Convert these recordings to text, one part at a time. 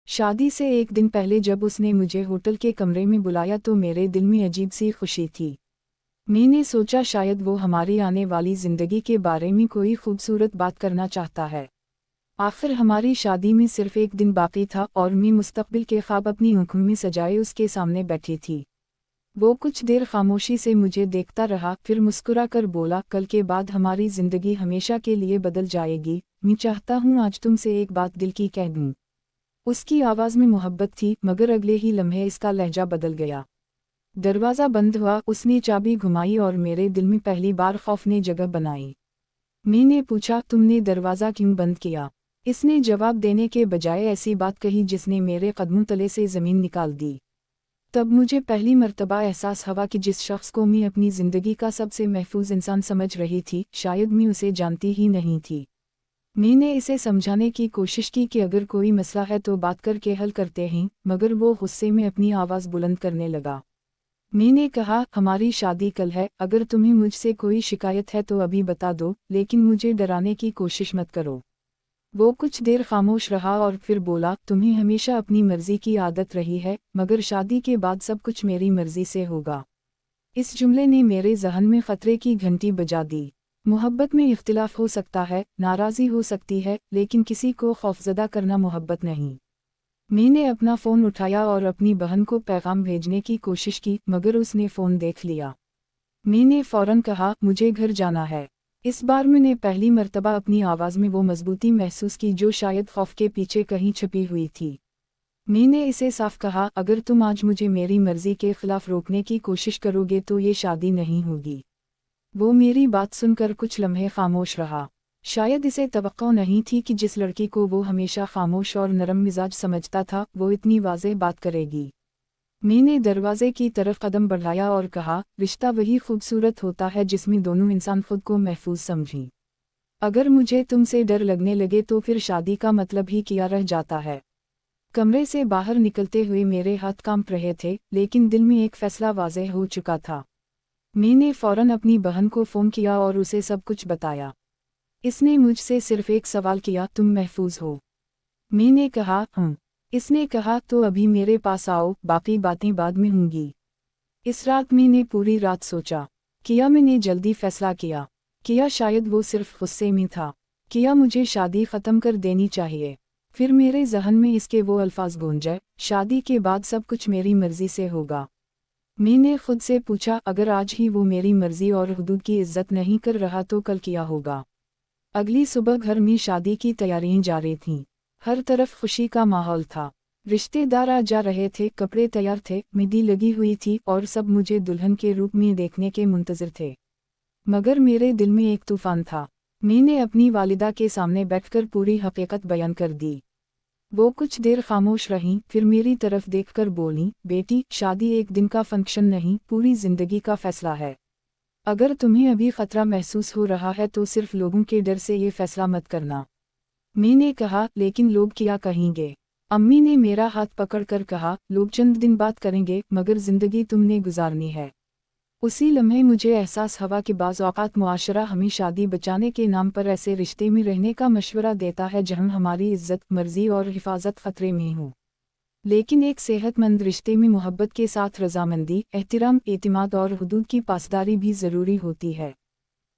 शादी से एक दिन पहले जब उसने मुझे होटल के कमरे में बुलाया तो मेरे दिल में अजीब सी खुशी थी। मैंने सोचा शायद वो हमारी आने वाली जिंदगी के बारे में कोई खूबसूरत बात करना चाहता है। आखिर हमारी शादी में सिर्फ एक दिन बाकी था और मैं मुस्तकबिल के ख्वाब अपनी आंखों में सजाए उसके सामने बैठी थी। वो कुछ देर खामोशी से मुझे देखता रहा, फिर मुस्कुरा कर बोला, कल के बाद हमारी जिंदगी हमेशा के लिए बदल जाएगी। मैं चाहता हूँ आज तुमसे एक बात दिल की कह दूँ। उसकी आवाज़ में मोहब्बत थी, मगर अगले ही लम्हे इसका लहजा बदल गया। दरवाज़ा बंद हुआ, उसने चाबी घुमाई और मेरे दिल में पहली बार खौफ ने जगह बनाई। मैंने पूछा, तुमने दरवाज़ा क्यों बंद किया? इसने जवाब देने के बजाय ऐसी बात कही जिसने मेरे कदमों तले से ज़मीन निकाल दी। तब मुझे पहली मर्तबा एहसास हुआ कि जिस शख्स को मैं अपनी ज़िंदगी का सबसे महफूज इंसान समझ रही थी, शायद मैं उसे जानती ही नहीं थी। मैंने इसे समझाने की कोशिश की कि अगर कोई मसला है तो बात करके हल करते हैं, मगर वो गुस्से में अपनी आवाज़ बुलंद करने लगा। मैंने कहा, हमारी शादी कल है, अगर तुम्हें मुझसे कोई शिकायत है तो अभी बता दो, लेकिन मुझे डराने की कोशिश मत करो। वो कुछ देर खामोश रहा और फिर बोला, तुम्हें हमेशा अपनी मर्जी की आदत रही है, मगर शादी के बाद सब कुछ मेरी मर्जी से होगा। इस जुमले ने मेरे ज़हन में ख़तरे की घंटी बजा दी। मोहब्बत में इख्तिलाफ हो सकता है, नाराज़ी हो सकती है, लेकिन किसी को खौफज़दा करना मोहब्बत नहीं। मैंने अपना फ़ोन उठाया और अपनी बहन को पैगाम भेजने की कोशिश की, मगर उसने फ़ोन देख लिया। मैंने फ़ौरन कहा, मुझे घर जाना है। इस बार मैंने पहली मर्तबा अपनी आवाज़ में वो मजबूती महसूस की जो शायद खौफ के पीछे कहीं छिपी हुई थी। मैंने इसे साफ कहा, अगर तुम आज मुझे मेरी मर्जी के खिलाफ रोकने की कोशिश करोगे तो ये शादी नहीं होगी। वो मेरी बात सुनकर कुछ लम्हे खामोश रहा। शायद इसे तवक्को नहीं थी कि जिस लड़की को वो हमेशा खामोश और नरम मिजाज समझता था, वो इतनी वाज़ेह बात करेगी। मैंने दरवाजे की तरफ कदम बढ़ाया और कहा, रिश्ता वही खूबसूरत होता है जिसमें दोनों इंसान खुद को महफूज समझें। अगर मुझे तुमसे डर लगने लगे तो फिर शादी का मतलब ही क्या रह जाता है। कमरे से बाहर निकलते हुए मेरे हाथ कांप रहे थे, लेकिन दिल में एक फैसला वाज़ेह हो चुका था। मैंने फ़ौरन अपनी बहन को फ़ोन किया और उसे सब कुछ बताया। इसने मुझसे सिर्फ एक सवाल किया, तुम महफूज हो? मैंने कहा, हाँ। इसने कहा, तो अभी मेरे पास आओ, बाकी बातें बाद में होंगी। इस रात मैंने पूरी रात सोचा। किया मैंने जल्दी फैसला किया? किया शायद वो सिर्फ गुस्से में था? किया मुझे शादी ख़त्म कर देनी चाहिए? फिर मेरे जहन में इसके वो अल्फाज गूंजे, शादी के बाद सब कुछ मेरी मर्जी से होगा। मैंने खुद से पूछा, अगर आज ही वो मेरी मर्जी और हुदूद की इज्जत नहीं कर रहा तो कल क्या होगा? अगली सुबह घर में शादी की तैयारियां जारी थीं। हर तरफ खुशी का माहौल था। रिश्तेदार आ जा रहे थे, कपड़े तैयार थे, मेहंदी लगी हुई थी और सब मुझे दुल्हन के रूप में देखने के मुंतज़िर थे। मगर मेरे दिल में एक तूफान था। मैंने अपनी वालिदा के सामने बैठकर पूरी हकीकत बयान कर दी। वो कुछ देर खामोश रहीं, फिर मेरी तरफ देखकर बोलीं, बेटी, शादी एक दिन का फंक्शन नहीं, पूरी जिंदगी का फैसला है। अगर तुम्हें अभी खतरा महसूस हो रहा है तो सिर्फ लोगों के डर से ये फैसला मत करना। मैंने कहा, लेकिन लोग क्या कहेंगे? अम्मी ने मेरा हाथ पकड़कर कहा, लोग चंद दिन बात करेंगे, मगर जिंदगी तुमने गुजारनी है। उसी लम्हे मुझे एहसास हुआ कि बाज़ औक़ात मुआशरा हमें शादी बचाने के नाम पर ऐसे रिश्ते में रहने का मशवरा देता है जहां हमारी इज्जत, मर्जी और हिफाजत खतरे में हो। लेकिन एक सेहतमंद रिश्ते में मोहब्बत के साथ रजामंदी, एहतिराम, एतिमाद और हुदूद की पासदारी भी ज़रूरी होती है।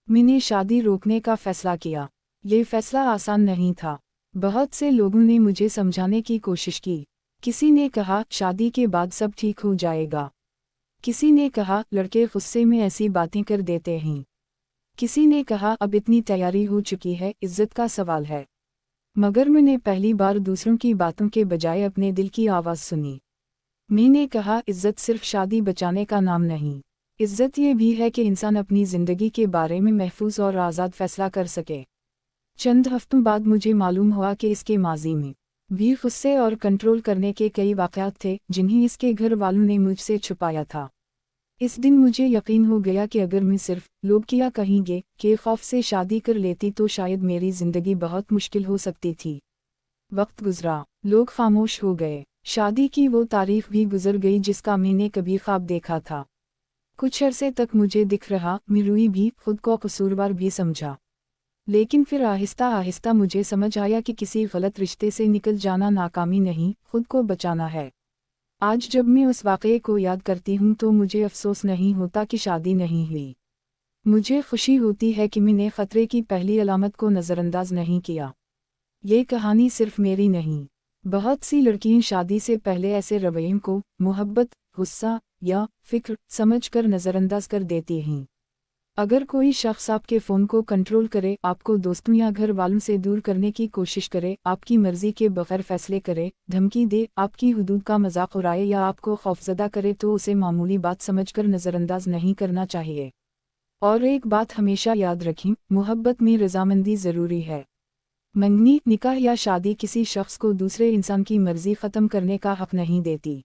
मैंने शादी रोकने का फ़ैसला किया। ये फ़ैसला आसान नहीं था। बहुत से लोगों ने मुझे समझाने की कोशिश की। किसी ने कहा, शादी के बाद सब ठीक हो जाएगा। किसी ने कहा, लड़के गुस्से में ऐसी बातें कर देते हैं। किसी ने कहा, अब इतनी तैयारी हो चुकी है, इज्जत का सवाल है। मगर मैंने पहली बार दूसरों की बातों के बजाय अपने दिल की आवाज़ सुनी। मैंने कहा, इज्जत सिर्फ शादी बचाने का नाम नहीं। इज्जत ये भी है कि इंसान अपनी ज़िंदगी के बारे में महफूज और आज़ाद फैसला कर सके। चंद हफ्तों बाद मुझे मालूम हुआ कि इसके माजी में भी गुस्से और कंट्रोल करने के कई वाक़यात थे जिन्हें इसके घर वालों ने मुझसे छुपाया था। इस दिन मुझे यकीन हो गया कि अगर मैं सिर्फ लोग क्या कहेंगे के खौफ से शादी कर लेती तो शायद मेरी ज़िंदगी बहुत मुश्किल हो सकती थी। वक्त गुजरा, लोग खामोश हो गए, शादी की वो तारीख भी गुजर गई जिसका मैंने कभी ख्वाब देखा था। कुछ अरसे तक मुझे दिख रहा, मैं रोई भी, खुद को कसूरवार भी समझा। लेकिन फिर आहिस्ता आहिस्ता मुझे समझ आया कि किसी गलत रिश्ते से निकल जाना नाकामी नहीं, खुद को बचाना है। आज जब मैं उस वाक़ये को याद करती हूँ तो मुझे अफसोस नहीं होता कि शादी नहीं हुई। मुझे खुशी होती है कि मैंने खतरे की पहली अलामत को नज़रअंदाज नहीं किया। ये कहानी सिर्फ मेरी नहीं, बहुत सी लड़कियां शादी से पहले ऐसे रवैयों को मोहब्बत, गुस्सा या फिक्र समझकर नज़रअंदाज कर देती हैं। अगर कोई शख्स आपके फ़ोन को कंट्रोल करे, आपको दोस्तों या घर वालों से दूर करने की कोशिश करे, आपकी मर्ज़ी के बगैर फैसले करे, धमकी दे, आपकी हुदूद का मजाक उड़ाए या आपको खौफजदा करे तो उसे मामूली बात समझकर नज़रअंदाज नहीं करना चाहिए। और एक बात हमेशा याद रखें, मोहब्बत में रजामंदी ज़रूरी है। मंगनी, निकाह या शादी किसी शख्स को दूसरे इंसान की मर्ज़ी ख़त्म करने का हक़ नहीं देती।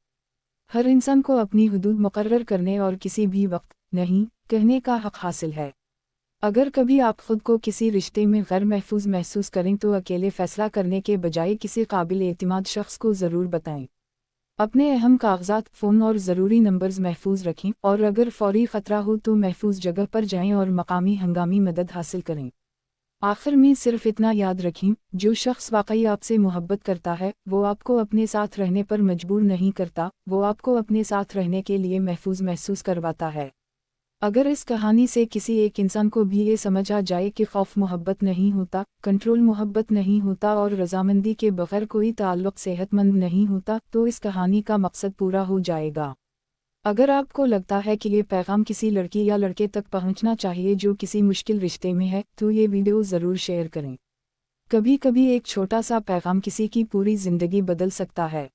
हर इंसान को अपनी हुदूद मुकर्रर करने और किसी भी वक्त नहीं कहने का हक़ हासिल है। अगर कभी आप खुद को किसी रिश्ते में गैर महफूज महसूस करें तो अकेले फ़ैसला करने के बजाय किसी काबिल एतमाद शख्स को ज़रूर बताएं। अपने अहम कागजात, फ़ोन और ज़रूरी नंबर्स महफूज रखें और अगर फ़ौरी ख़तरा हो तो महफूज जगह पर जाएं और मकामी हंगामी मदद हासिल करें। आखिर में सिर्फ इतना याद रखें, जो शख्स वाकई आपसे मोहब्बत करता है वो आपको अपने साथ रहने पर मजबूर नहीं करता, वो आपको अपने साथ रहने के लिए महफूज महसूस करवाता है। अगर इस कहानी से किसी एक इंसान को भी ये समझ आ जाए कि खौफ मोहब्बत नहीं होता, कंट्रोल मोहब्बत नहीं होता और रजामंदी के बगैर कोई ताल्लुक़ सेहतमंद नहीं होता, तो इस कहानी का मकसद पूरा हो जाएगा। अगर आपको लगता है कि ये पैगाम किसी लड़की या लड़के तक पहुंचना चाहिए जो किसी मुश्किल रिश्ते में है, तो ये वीडियो ज़रूर शेयर करें। कभी कभी एक छोटा सा पैगाम किसी की पूरी ज़िंदगी बदल सकता है।